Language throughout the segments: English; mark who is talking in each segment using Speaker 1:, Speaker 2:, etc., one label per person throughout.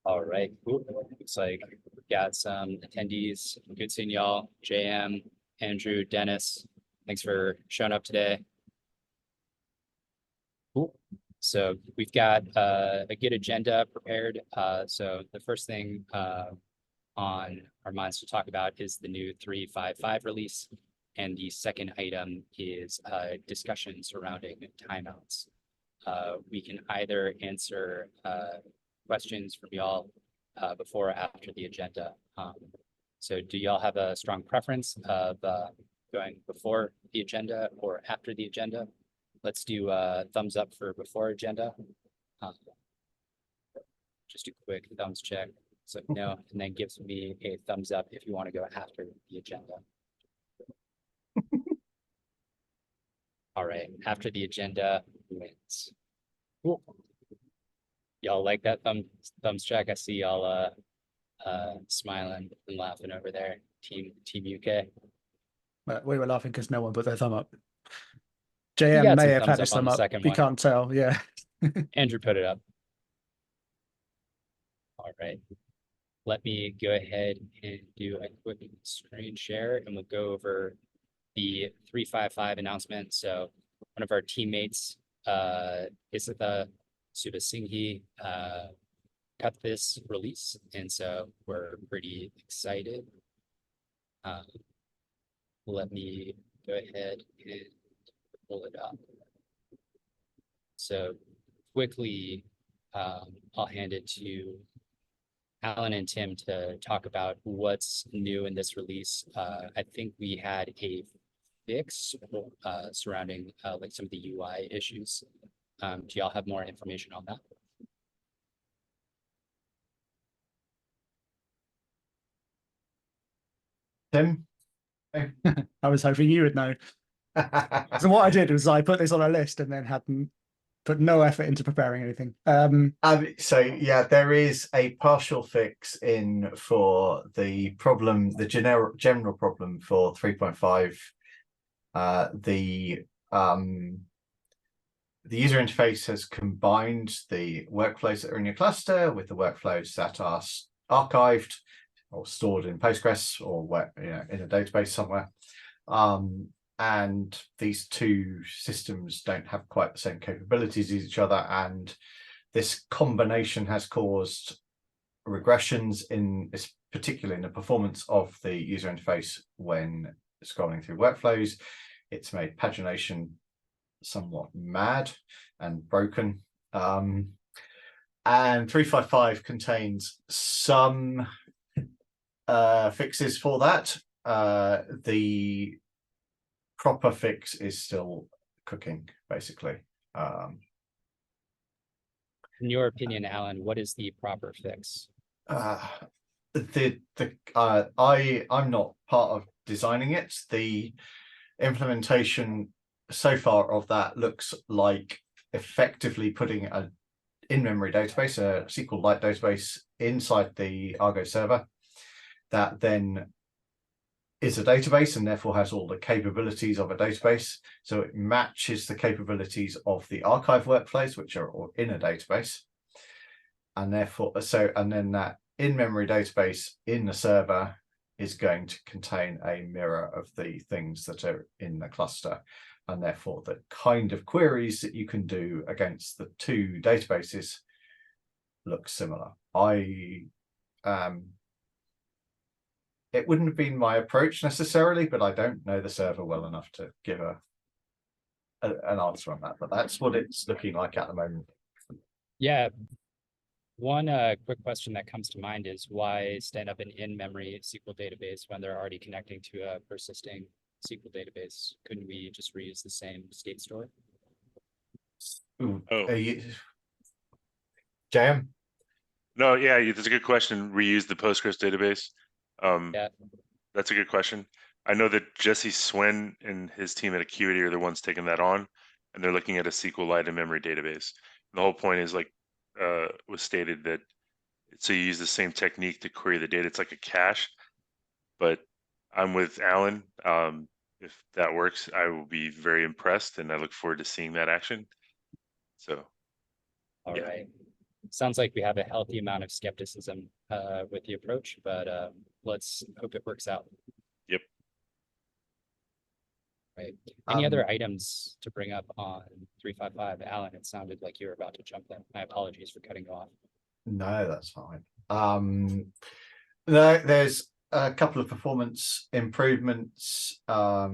Speaker 1: All right, cool. Looks like we've got some attendees. Good seeing y'all. JM, Andrew, Dennis, thanks for showing up today. Cool. So we've got a good agenda prepared. So the first thing on our minds to talk about is the new 3.5.5 release. And the second item is discussion surrounding timeouts. We can either answer questions from y'all before or after the agenda. So do y'all have a strong preference of going before the agenda or after the agenda? Let's do a thumbs up for before agenda. Just a quick thumbs check. So no, and then gives me a thumbs up if you want to go after the agenda. All right, after the agenda wins. Cool. Y'all like that thumbs check? I see y'all smiling and laughing over there. Team UK.
Speaker 2: We were laughing because no one put their thumb up.
Speaker 1: You
Speaker 2: JM
Speaker 1: got
Speaker 2: may
Speaker 1: some
Speaker 2: have had
Speaker 1: thumbs
Speaker 2: his
Speaker 1: up on
Speaker 2: thumb
Speaker 1: the
Speaker 2: up.
Speaker 1: second
Speaker 2: We
Speaker 1: one.
Speaker 2: can't tell. Yeah.
Speaker 1: Andrew put it up. All right. Let me go ahead and do a quick screen share and we'll go over the 3.5.5 announcement. So one of our teammates, Isitha Subasinghe, cut this release. And so we're pretty excited. Let me go ahead and pull it up. So quickly, I'll hand it to Alan and Tim to talk about what's new in this release. I think we had a fix surrounding like some of the UI issues. Do y'all have more information on that?
Speaker 3: Tim?
Speaker 2: I was hoping you would know. So what I did was I put this on a list and then hadn't put no effort into preparing anything.
Speaker 3: So yeah, there is a partial fix in for the problem, the general problem for 3.5. The user interface has combined the workflows that are in your cluster with the workflows that are archived or stored in Postgres or in a database somewhere. And these two systems don't have quite the same capabilities as each other, and this combination has caused regressions particularly in the performance of the user interface when scrolling through workflows. It's made pagination somewhat mad and broken. And 3.5.5 contains some fixes for that. The proper fix is still cooking, basically.
Speaker 1: In your opinion, Alan, what is the proper fix?
Speaker 3: I'm not part of designing it. The implementation so far of that looks like effectively putting an in-memory database, a SQLite database, inside the Argo server that then is a database and therefore has all the capabilities of a database. So it matches the capabilities of the archive workflows, which are in a database. And therefore, and then that in-memory database in the server is going to contain a mirror of the things that are in the cluster. And therefore, the kind of queries that you can do against the two databases look similar. It wouldn't have been my approach necessarily, but I don't know the server well enough to give an answer on that. But that's what it's looking like at the moment.
Speaker 1: Yeah. One quick question that comes to mind is why stand up an in-memory SQL database when they're already connecting to a persisting SQL database? Couldn't we just reuse the same state store?
Speaker 3: JM?
Speaker 4: No, yeah, that's a good question. Reuse the Postgres database.
Speaker 1: Yeah.
Speaker 4: That's a good question. I know that Jesse Swin and his team at Acuity are the ones taking that on, and they're looking at a SQLite in-memory database. And the whole point is, like was stated, that so you use the same technique to query the data. It's like a cache, but I'm with Alan. If that works, I will be very impressed, and I look forward to seeing that action. So,
Speaker 1: All right. sounds like we have a healthy amount of skepticism with the approach, but let's hope it works out.
Speaker 4: Yep.
Speaker 1: Right. Any other items to bring up on 355? Alan, it sounded like you were about to jump in. My apologies for cutting you off.
Speaker 3: No, that's fine. No, there's a couple of performance improvements that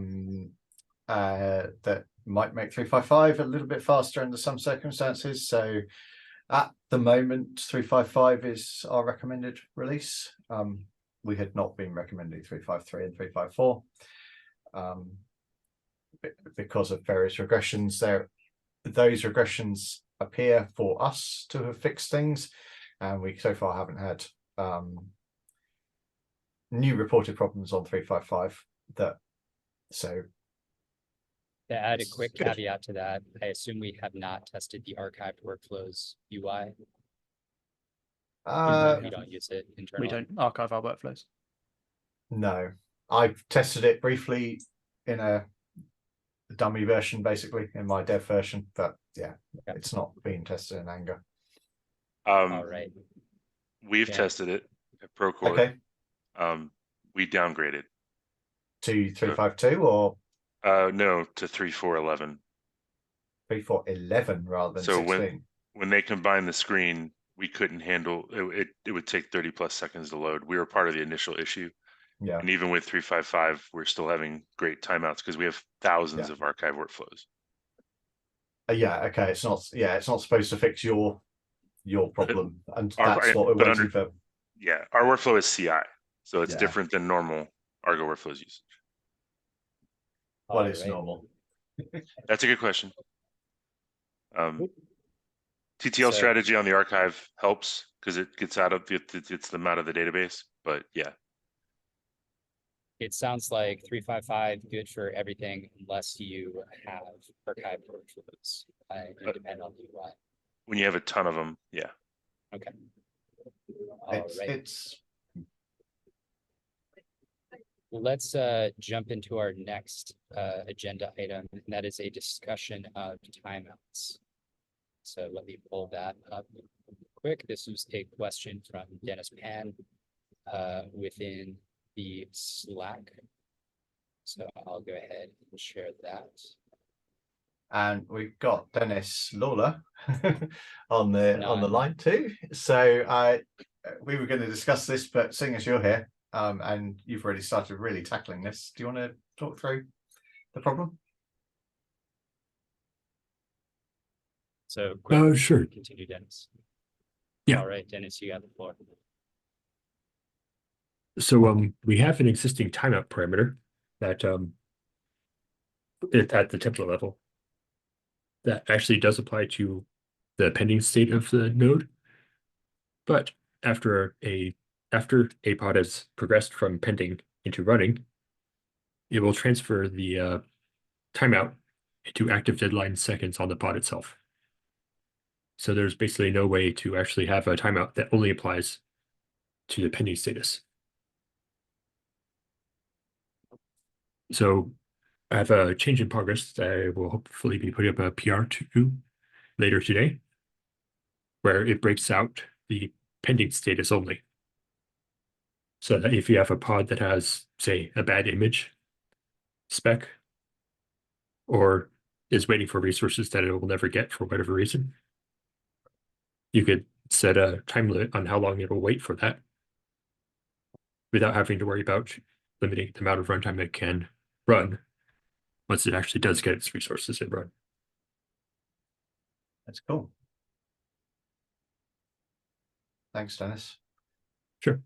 Speaker 3: might make 355 a little bit faster under some circumstances. So at the moment, 355 is our recommended release. We had not been recommending 353 and 354 because of various regressions there. Those regressions appear for us to have fixed things, and we so far haven't had new reported problems on 355 that so.
Speaker 1: To add a quick
Speaker 3: Good.
Speaker 1: caveat to that, I assume we have not tested the archived workflows UI. We don't use it internally.
Speaker 2: We don't archive our workflows.
Speaker 3: No, I've tested it briefly in a dummy version, basically in my dev version, but yeah,
Speaker 1: Okay.
Speaker 3: it's not being tested in anger.
Speaker 1: All right.
Speaker 4: We've
Speaker 1: Yeah.
Speaker 4: tested it at Procore.
Speaker 3: Okay,
Speaker 4: We downgraded.
Speaker 3: to 352 or
Speaker 4: No, to 3411.
Speaker 3: 3411 rather than
Speaker 4: So
Speaker 3: 16.
Speaker 4: When they combined the screen, we couldn't handle it. It would take 30 plus seconds to load. We were part of the initial issue.
Speaker 3: Yeah,
Speaker 4: And even with 355, we're still having great timeouts because we have thousands
Speaker 3: Yeah.
Speaker 4: of archive workflows.
Speaker 3: yeah, okay. It's not. Yeah, it's not supposed to fix your problem, and that's what we're
Speaker 4: but
Speaker 3: waiting for.
Speaker 4: Yeah, our workflow is CI, so it's
Speaker 3: Yeah.
Speaker 4: different than normal Argo workflows usage.
Speaker 3: What
Speaker 1: All
Speaker 3: is
Speaker 1: right.
Speaker 3: normal?
Speaker 4: That's a good question. TTL
Speaker 1: So-
Speaker 4: strategy on the archive helps because it gets out of it gets them out of the database. But yeah,
Speaker 1: It sounds like 355 good for everything unless you have archived workflows and depend on the UI.
Speaker 4: when you have a ton of them, yeah.
Speaker 1: Okay. All right.
Speaker 3: It's
Speaker 1: Let's jump into our next agenda item, and that is a discussion of timeouts. So let me pull that up quick. This was a question from Dennis Pan within the Slack. So I'll go ahead and share that.
Speaker 3: and we've got Dennis Lawler on the
Speaker 1: None.
Speaker 3: line too. So we were going to discuss this, but seeing as you're here, and you've already started really tackling this, do you want to talk through the problem?
Speaker 1: So quick,
Speaker 5: Sure.
Speaker 1: continue, Dennis.
Speaker 5: Yeah.
Speaker 1: All right, Dennis, you got the floor.
Speaker 5: So we have an existing timeout parameter that at the template level that actually does apply to the pending state of the node. But after a pod has progressed from pending into running, it will transfer the timeout into active deadline seconds on the pod itself. So there's basically no way to actually have a timeout that only applies to the pending status. So I have a change in progress that I will hopefully be putting up a PR to later today, where it breaks out the pending status only. So that if you have a pod that has, say, a bad image spec, or is waiting for resources that it will never get for whatever reason, you could set a time limit on how long it will wait for that without having to worry about limiting the amount of runtime it can run once it actually does get its resources and run.
Speaker 3: That's cool. Thanks, Dennis.
Speaker 5: Sure.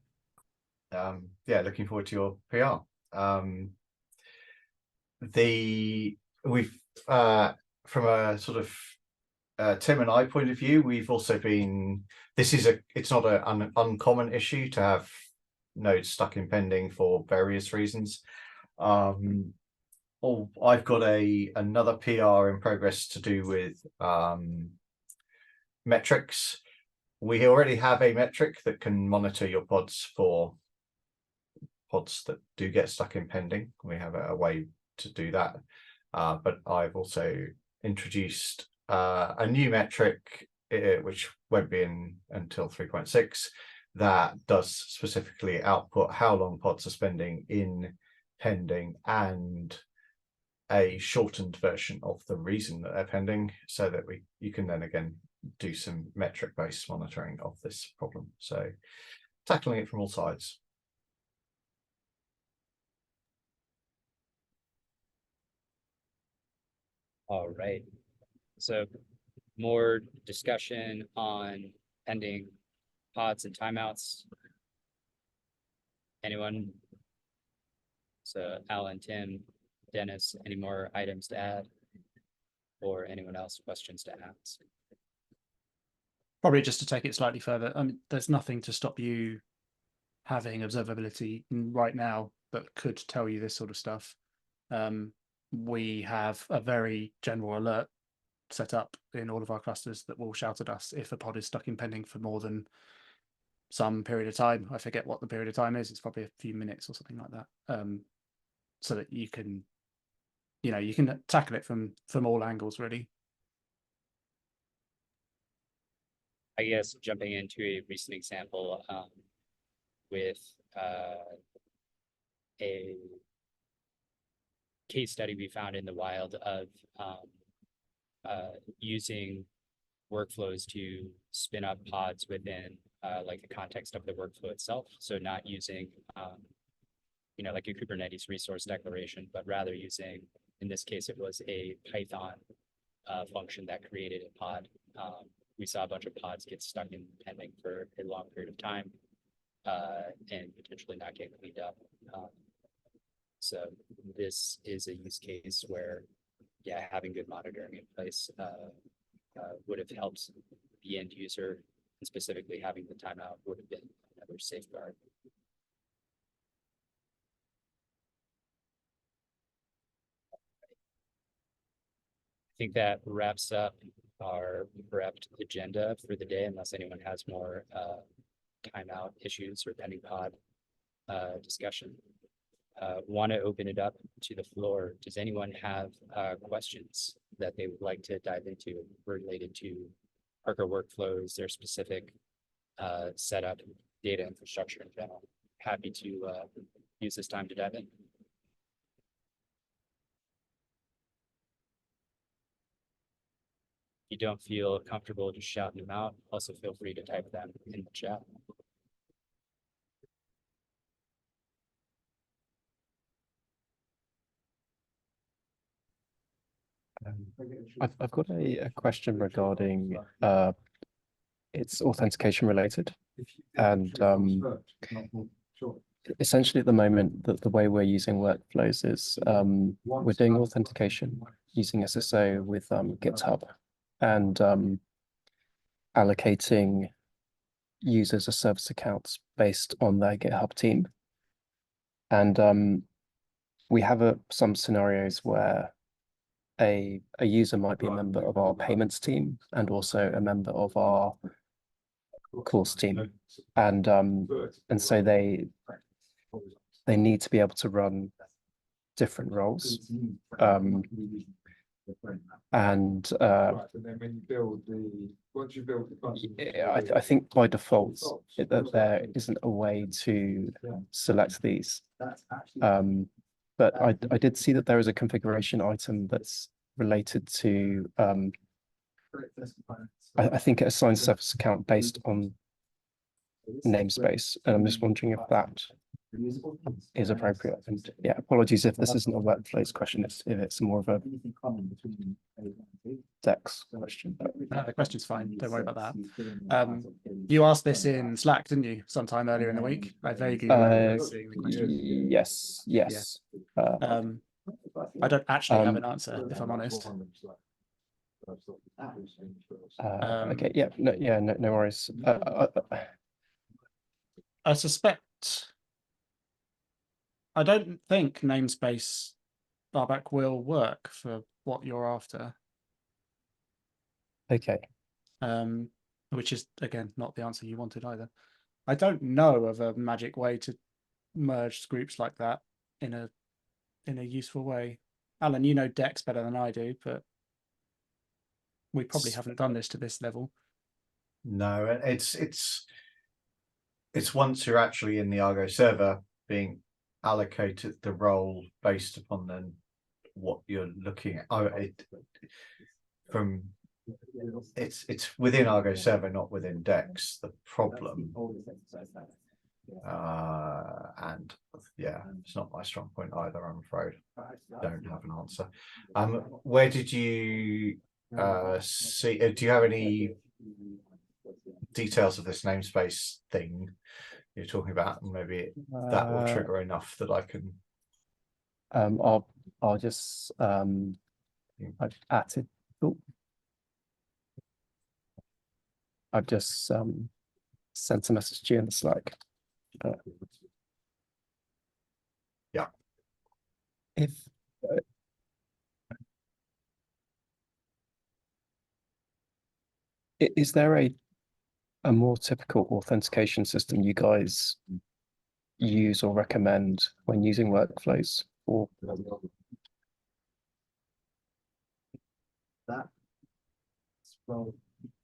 Speaker 3: Yeah, looking forward to your PR. We've from a sort of Tim and I point of view, we've also been, it's not an uncommon issue to have nodes stuck in pending for various reasons. I've got another PR in progress to do with metrics. We already have a metric that can monitor your pods for pods that do get stuck in pending. We have a way to do that, but I've also introduced a new metric which won't be in until 3.6. That does specifically output how long pods are spending in pending and a shortened version of the reason that they're pending, so that you can then again do some metric-based monitoring of this problem. So tackling it from all sides.
Speaker 1: All right. So more discussion on pending pods and timeouts. Anyone? So Alan, Tim, Dennis, any more items to add? Or anyone else questions to ask?
Speaker 2: Probably just to take it slightly further. I mean, there's nothing to stop you having observability right now that could tell you this sort of stuff. We have a very general alert set up in all of our clusters that will shout at us if a pod is stuck in pending for more than some period of time. I forget what the period of time is. It's probably a few minutes or something like that. So that you can, you can tackle it from all angles, really.
Speaker 1: I guess jumping into a recent example with a case study we found in the wild of using workflows to spin up pods within like the context of the workflow itself. So not using, like a Kubernetes resource declaration, but rather using, in this case, it was a Python function that created a pod. We saw a bunch of pods get stuck in pending for a long period of time and potentially not get cleaned up. So this is a use case where, having good monitoring in place would have helped the end user, and specifically having the timeout would have been another safeguard. I think that wraps up our prepped agenda for the day, unless anyone has more timeout issues or pending pod discussion. Want to open it up to the floor. Does anyone have questions that they would like to dive into related to Parker workflows, their specific setup, data infrastructure in general? Happy to use this time to dive in. If you don't feel comfortable just shouting them out, also feel free to type them in the chat.
Speaker 6: I've got a question regarding it's authentication related, and essentially at the moment the way we're using workflows is we're doing authentication using SSO with GitHub and allocating users as service accounts based on their GitHub team, and we have some scenarios where a user might be a member of our payments team and also a member of our course team, and so they need to be able to run different roles, and I think by default that there isn't a way to select these. But I did see that there is a configuration item that's related to, I think it assigns service account based on namespace. And I'm just wondering if that is appropriate. And apologies if this isn't a workflows question, if it's more of a Dex question.
Speaker 2: The question's fine, don't worry about that. You asked this in Slack, didn't you, sometime earlier in the week? I vaguely remember seeing the question.
Speaker 6: Yes.
Speaker 2: I don't actually have an answer, if I'm honest.
Speaker 6: Okay, no worries.
Speaker 2: I suspect, I don't think namespace barback will work for what you're after.
Speaker 6: Okay.
Speaker 2: Which is, again, not the answer you wanted either. I don't know of a magic way to merge groups like that in a useful way. Alan, you know Dex better than I do, but we probably haven't done this to this level.
Speaker 3: No, and it's once you're actually in the Argo server being allocated the role based upon then what you're looking at. It's within Argo server, not within Dex. The problem, and yeah, it's not my strong point either. I'm afraid. Don't have an answer. Where did you see? Do you have any details of this namespace thing you're talking about? And maybe that will trigger enough that I can.
Speaker 6: I'll just I've added. Oh, I've just sent a message to you in the Slack.
Speaker 3: Yeah.
Speaker 6: If is there a more typical authentication system you guys use or recommend when using workflows? Or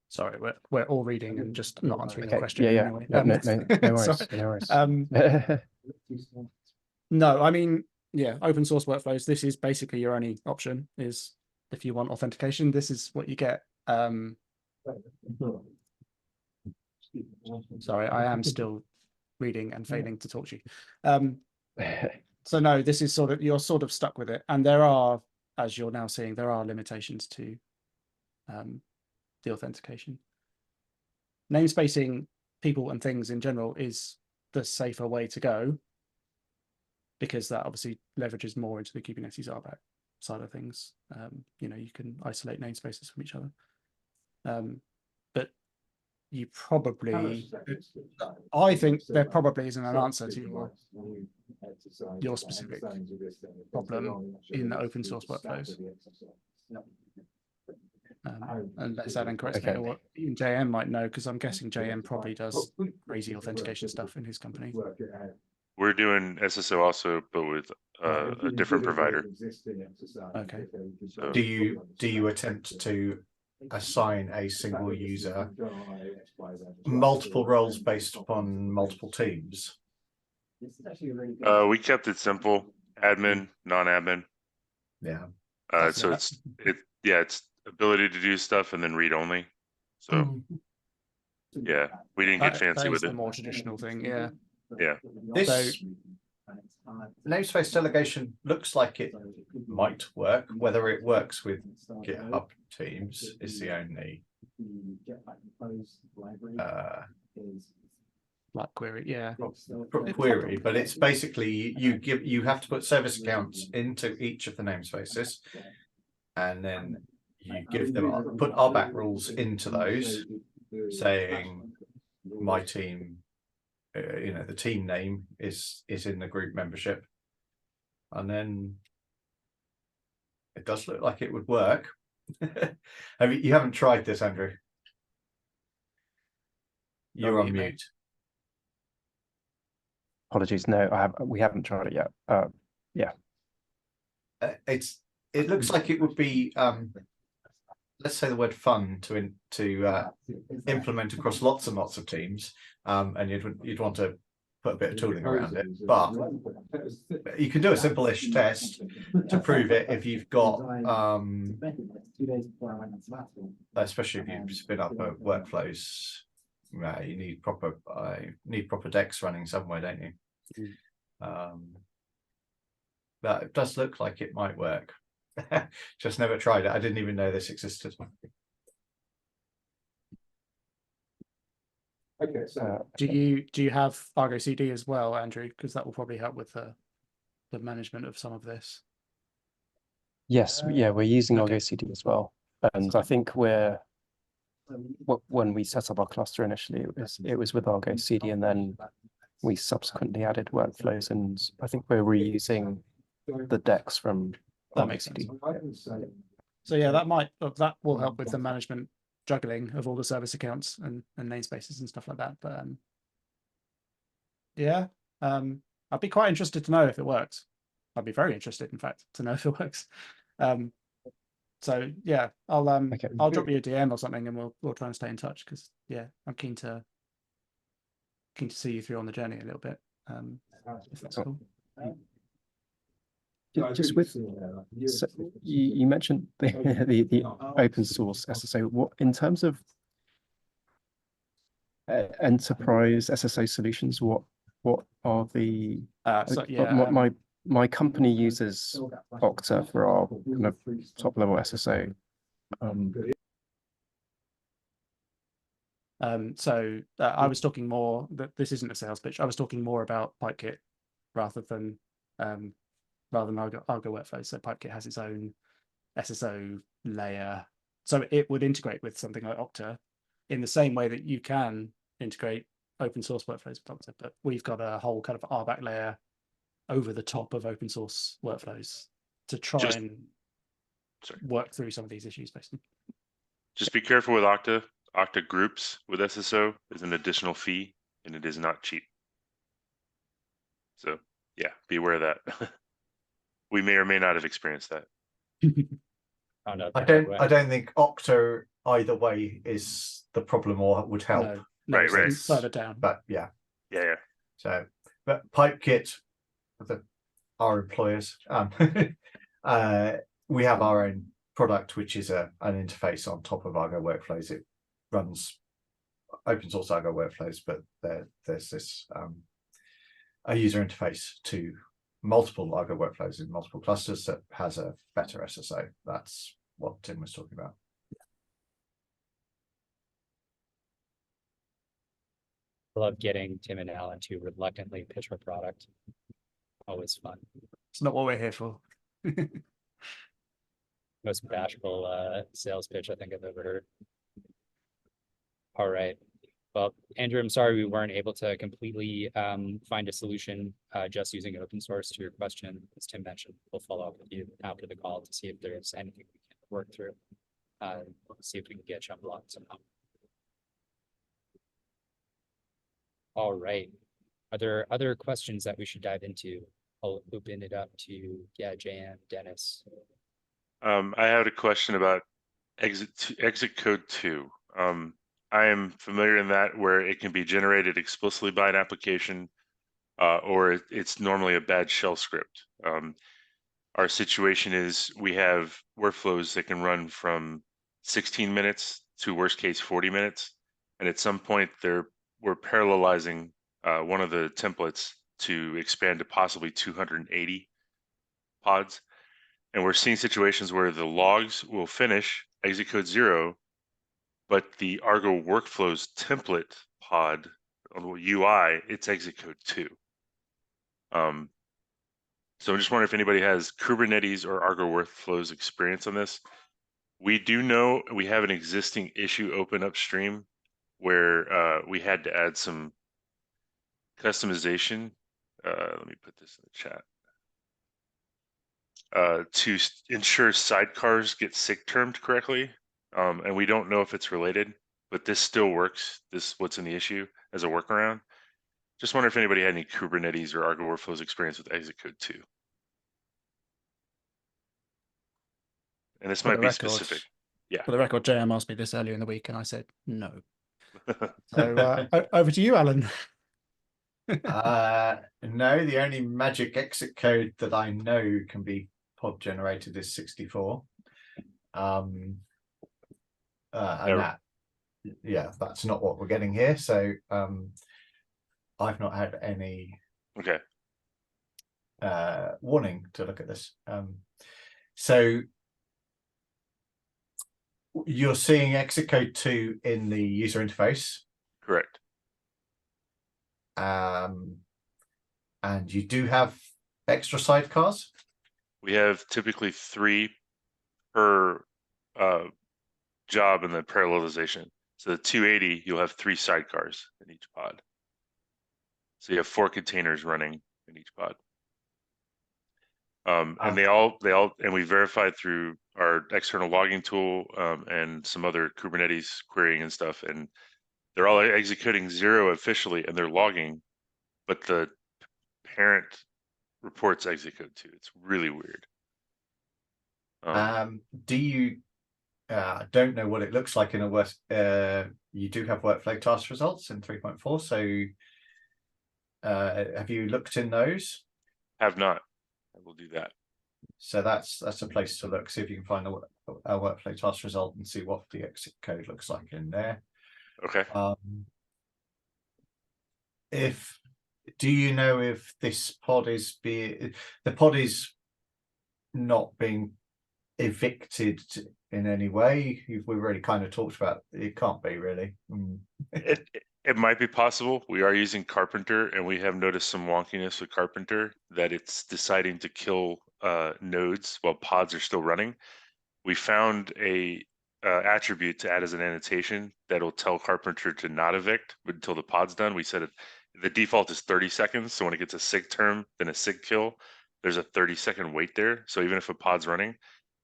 Speaker 2: Sorry, we're all reading and just not answering your
Speaker 6: okay,
Speaker 2: question.
Speaker 6: yeah,
Speaker 2: Anyway.
Speaker 6: no worries,
Speaker 2: Sorry.
Speaker 6: no worries.
Speaker 2: No, I mean, yeah, open source workflows. This is basically your only option. Is if you want authentication, this is what you get. Sorry, I am still reading and failing to talk to you. So no, this is you're sort of stuck with it, and there are, as you're now seeing, there are limitations to the authentication. Namespacing people and things in general is the safer way to go, because that obviously leverages more into the Kubernetes RBAC side of things. You know, you can isolate namespaces from each other. But you probably, I think there probably isn't an answer to your specific problem in the open source workflows. Unless Adam corrects me, or even JM might know, because I'm guessing JM probably does crazy authentication stuff in his company.
Speaker 4: We're doing SSO also, but with a different provider.
Speaker 2: Okay.
Speaker 4: So
Speaker 3: Do you attempt to assign a single user multiple roles based upon multiple teams?
Speaker 4: we kept it simple: admin, non-admin.
Speaker 3: Yeah.
Speaker 4: So it's ability to do stuff and then read only. So yeah, we didn't get fancy with
Speaker 2: the
Speaker 4: it.
Speaker 2: more traditional thing, yeah.
Speaker 4: Yeah.
Speaker 3: This namespace delegation looks like it might work. Whether it works with GitHub Teams is the only
Speaker 2: Like query, yeah.
Speaker 3: query, but it's basically you have to put service accounts into each of the namespaces, and then you give them put RBAC rules into those, saying my team, you know, the team name is in the group membership, and then it does look like it would work. You haven't tried this, Andrew? You're on mute.
Speaker 6: Apologies, no, we haven't tried it yet. Yeah.
Speaker 3: It looks like it would be let's say the word fun to implement across lots and lots of teams, and you'd want to put a bit of tooling around it, but you can do a simple-ish test to prove it if you've got especially if you spin up workflows. You need proper decks running somewhere, don't you? But it does look like it might work. Just never tried it. I didn't even know this existed.
Speaker 2: Okay, so do you have Argo CD as well, Andrew? Because that will probably help with the management of some of this.
Speaker 6: Yes, yeah, we're using
Speaker 2: Okay.
Speaker 6: Argo CD as well, and I think when we set up our cluster initially, it was with Argo CD, and then we subsequently added workflows, and I think we're reusing the decks from
Speaker 2: That makes sense. So yeah, that will help with the management juggling of all the service accounts and namespaces and stuff like that. But yeah, I'd be quite interested to know if it works. I'd be very interested, in fact, to know if it works. So yeah, I'll
Speaker 6: Okay.
Speaker 2: I'll drop you a DM or something, and we'll try and stay in touch, because yeah, I'm keen to see you through on the journey a little bit. If that's
Speaker 6: Cool.
Speaker 2: cool.
Speaker 6: Just with, so you mentioned the open source SSO. What in terms of enterprise SSO solutions? What are the
Speaker 2: So yeah,
Speaker 6: my company uses Okta for our kind of top level SSO.
Speaker 2: So I was talking more that this isn't a sales pitch. I was talking more about Pipekit rather than Argo workflows. So Pipekit has its own SSO layer, so it would integrate with something like Okta in the same way that you can integrate open source workflows with Okta. But we've got a whole kind of RBAC layer over the top of open source workflows to try and work through some of these issues, basically.
Speaker 4: Just be careful with Okta. Okta groups with SSO is an additional fee, and it is not cheap. So yeah, be aware of that. We may or may not have experienced that.
Speaker 3: I don't think Okta either way is the problem or would help.
Speaker 2: No,
Speaker 4: Right, right.
Speaker 2: Further down.
Speaker 3: But yeah.
Speaker 4: Yeah.
Speaker 3: So, but Pipekit, our employers, we have our own product, which is an interface on top of Argo workflows. It runs open source Argo workflows, but there's this a user interface to multiple Argo workflows in multiple clusters that has a better SSO. That's what Tim was talking about.
Speaker 1: I love getting Tim and Alan to reluctantly pitch our product. Always fun.
Speaker 2: It's not what we're here for.
Speaker 1: Most bashful sales pitch I think I've ever heard. All right. Well, Andrew, I'm sorry we weren't able to completely find a solution just using open source to your question. As Tim mentioned, we'll follow up with you after the call to see if there's anything we can work through. See if we can get you unblocked somehow. All right. Are there other questions that we should dive into? I'll open it up to JM, Dennis.
Speaker 4: I had a question about exit code 2. I am familiar in that where it can be generated explicitly by an application, or it's normally a bad shell script. Our situation is we have workflows that can run from 16 minutes to worst case 40 minutes, and at some point we're parallelizing one of the templates to expand to possibly 280 pods. And we're seeing situations where the logs will finish exit code 0, but the Argo workflows template pod on the UI, it's exit code 2. So I'm just wondering if anybody has Kubernetes or Argo workflows experience on this. We do know we have an existing issue open upstream where we had to add some customization. Let me put this in the chat. To ensure sidecars get SIG termed correctly. And we don't know if it's related, but this still works. This what's in the issue as a workaround. Just wonder if anybody had any Kubernetes or Argo workflows experience with exit code 2. And this might be specific. Yeah.
Speaker 2: For the record, JM asked me this earlier in the week, and I said no. So over to you, Alan.
Speaker 3: No, the only magic exit code that I know can be pod generated is 64. And that's not what we're getting here. So I've not had any warning to look at this. So you're seeing exit code 2 in the user interface.
Speaker 4: Correct.
Speaker 3: And you do have extra sidecars?
Speaker 4: We have typically 3 per job in the parallelization. So the 280, you'll have 3 sidecars in each pod. So you have 4 containers running in each pod. And and we verified through our external logging tool and some other Kubernetes querying and stuff, and they're all executing 0 officially, and they're logging, but the parent reports exit code 2. It's really weird.
Speaker 3: Do you don't know what it looks like in a work? You do have workflow task results in 3.4. So have you looked in those?
Speaker 4: Have not. I will do that.
Speaker 3: So that's a place to look. See if you can find a workflow task result and see what the exit code looks like in there.
Speaker 4: Okay.
Speaker 3: Do you know if this pod is the pod is not being evicted in any way? We've already kind of talked about it. Can't be really.
Speaker 4: It might be possible. We are using Carpenter, and we have noticed some wonkiness with Carpenter that it's deciding to kill nodes while pods are still running. We found a attribute to add as an annotation that'll tell Carpenter to not evict until the pod's done. We said the default is 30 seconds. So when it gets a SIG term, then a SIG kill, there's a 30-second wait there. So even if a pod's running,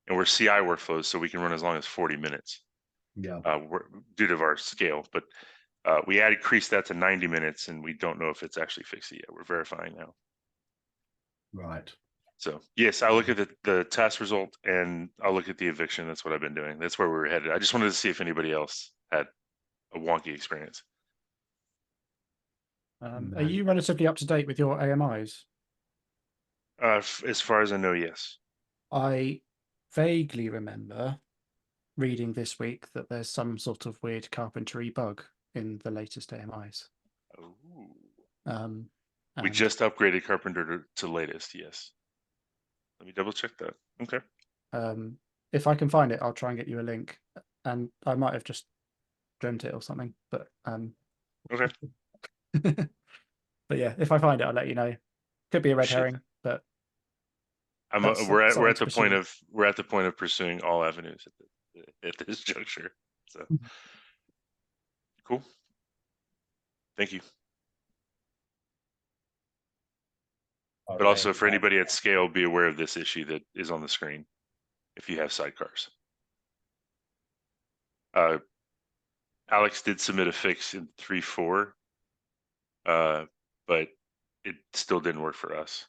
Speaker 4: and we're CI workflows, so we can run as long as 40 minutes.
Speaker 3: Yeah.
Speaker 4: Due to our scale, but we increased that to 90 minutes, and we don't know if it's actually fixed it yet. We're verifying now.
Speaker 3: Right.
Speaker 4: So yes, I'll look at the task result, and I'll look at the eviction. That's what I've been doing. That's where we were headed. I just wanted to see if anybody else had a wonky experience.
Speaker 2: Are you relatively up to date with your AMIs?
Speaker 4: As far as I know, yes.
Speaker 2: I vaguely remember reading this week that there's some sort of weird carpentry bug in the latest AMIs.
Speaker 4: Oh. We just upgraded Carpenter to latest, yes. Let me double check that. Okay.
Speaker 2: If I can find it, I'll try and get you a link. And I might have just dreamt it or something, but
Speaker 4: okay.
Speaker 2: But yeah, if I find it, I'll let you know. Could be a red herring, but
Speaker 4: we're at the point of pursuing all avenues at this juncture. So cool. Thank you. But also for anybody at scale, be aware of this issue that is on the screen if you have sidecars. Alex did submit a fix in 3.4, but it still didn't work for us.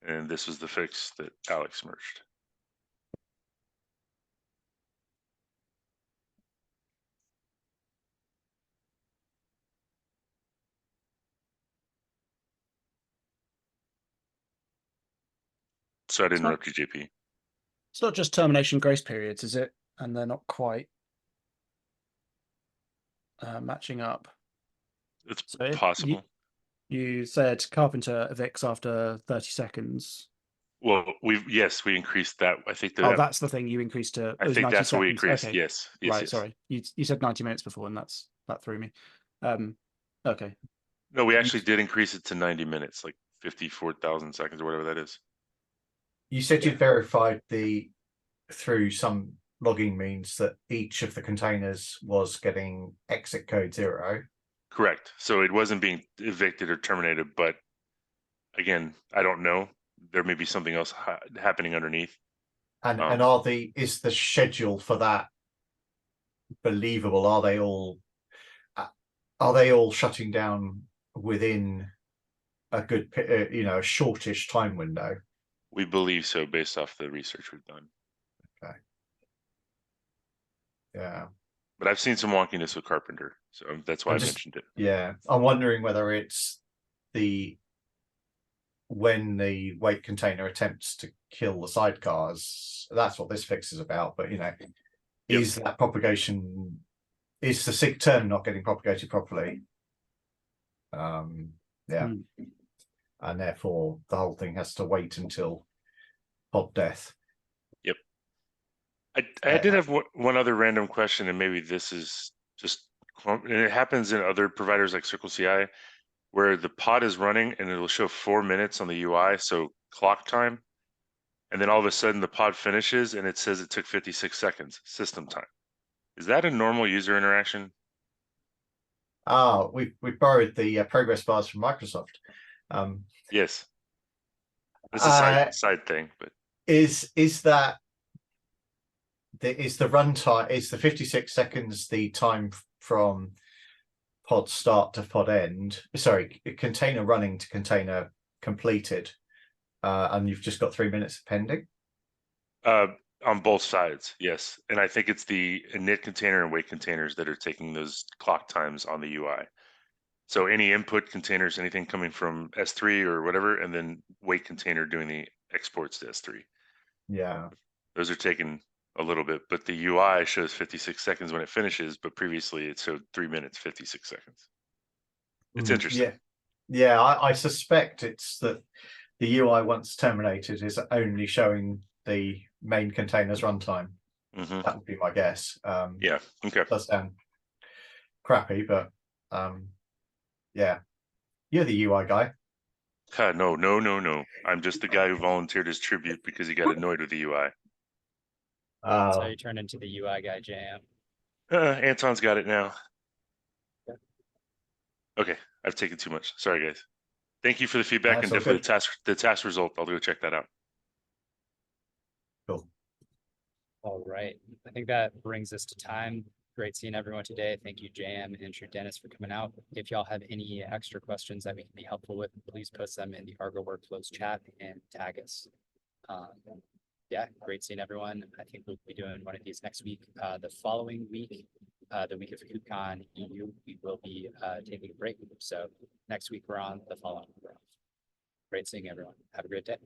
Speaker 4: And this was the fix that Alex merged. So I didn't interrupt you, JP.
Speaker 2: It's not just termination grace periods, is it? And they're not quite matching up.
Speaker 4: It's possible.
Speaker 2: You said Carpenter evicts after 30 seconds.
Speaker 4: Well, we increased that. I think
Speaker 2: that. Oh, that's the thing you increased to.
Speaker 4: I think that's what we increased.
Speaker 2: Okay.
Speaker 4: Yes.
Speaker 2: Right.
Speaker 4: Yes.
Speaker 2: Sorry. You said 90 minutes before, and that threw me. Okay.
Speaker 4: No, we actually did increase it to 90 minutes, like 54,000 seconds or whatever that is.
Speaker 3: You said you'd verified through some logging means that each of the containers was getting exit code 0. Correct.
Speaker 4: So it wasn't being evicted or terminated, but again, I don't know. There may be something else happening underneath.
Speaker 3: And is the schedule for that believable? Are they all shutting down within a good, a shortish time window?
Speaker 4: We believe so, based off the research we've done.
Speaker 3: Okay. Yeah.
Speaker 4: But I've seen some wonkiness with Carpenter, so that's why I mentioned it.
Speaker 3: Yeah, I'm wondering whether it's when the wait container attempts to kill the sidecars. That's what this fix is about. But is that propagation? Is the SIG term not getting propagated properly? Yeah, and therefore the whole thing has to wait until pod death.
Speaker 4: Yep. I did have one other random question, and maybe this is just, and it happens in other providers like Circle CI, where the pod is running and it'll show 4 minutes on the UI, so clock time, and then all of a sudden the pod finishes and it says it took 56 seconds, system time. Is that a normal user interaction?
Speaker 3: We borrowed the progress bars from Microsoft.
Speaker 4: Yes, it's a side thing, but
Speaker 3: is the runtime? Is the 56 seconds the time from pod start to pod end? Sorry, container running to container completed, and you've just got 3 minutes of pending.
Speaker 4: On both sides, yes. And I think it's the init container and wait containers that are taking those clock times on the UI. So any input containers, anything coming from S3 or whatever, and then wait container doing the exports to S3.
Speaker 3: Yeah.
Speaker 4: Those are taking a little bit, but the UI shows 56 seconds when it finishes, but previously it showed 3 minutes, 56 seconds. It's interesting.
Speaker 3: Yeah. Yeah, I suspect it's that the UI once terminated is only showing the main container's runtime.
Speaker 4: Hmm.
Speaker 3: That would be my guess.
Speaker 4: Yeah. Okay.
Speaker 3: Does sound crappy, but yeah. You're the UI guy.
Speaker 4: No, no, no, no. I'm just the guy who volunteered his tribute because he got annoyed with the UI.
Speaker 1: So you turn into the UI guy, JM.
Speaker 4: Anton's got it now.
Speaker 1: Yeah.
Speaker 4: Okay, I've taken too much. Sorry, guys. Thank you for the feedback
Speaker 3: That's
Speaker 4: and
Speaker 3: all
Speaker 4: definitely
Speaker 3: good.
Speaker 4: the task result. I'll go check that out.
Speaker 3: Cool.
Speaker 1: All right. I think that brings us to time. Great seeing everyone today. Thank you, JM and Sir Dennis, for coming out. If y'all have any extra questions that we can be helpful with, please post them in the Argo Workflows chat and tag us. Yeah, great seeing everyone. I think we'll be doing one of these next week. The following week, the week of KubeCon EU, we will be taking a break. So next week we're on, the following week we're off. Great seeing everyone. Have a great day.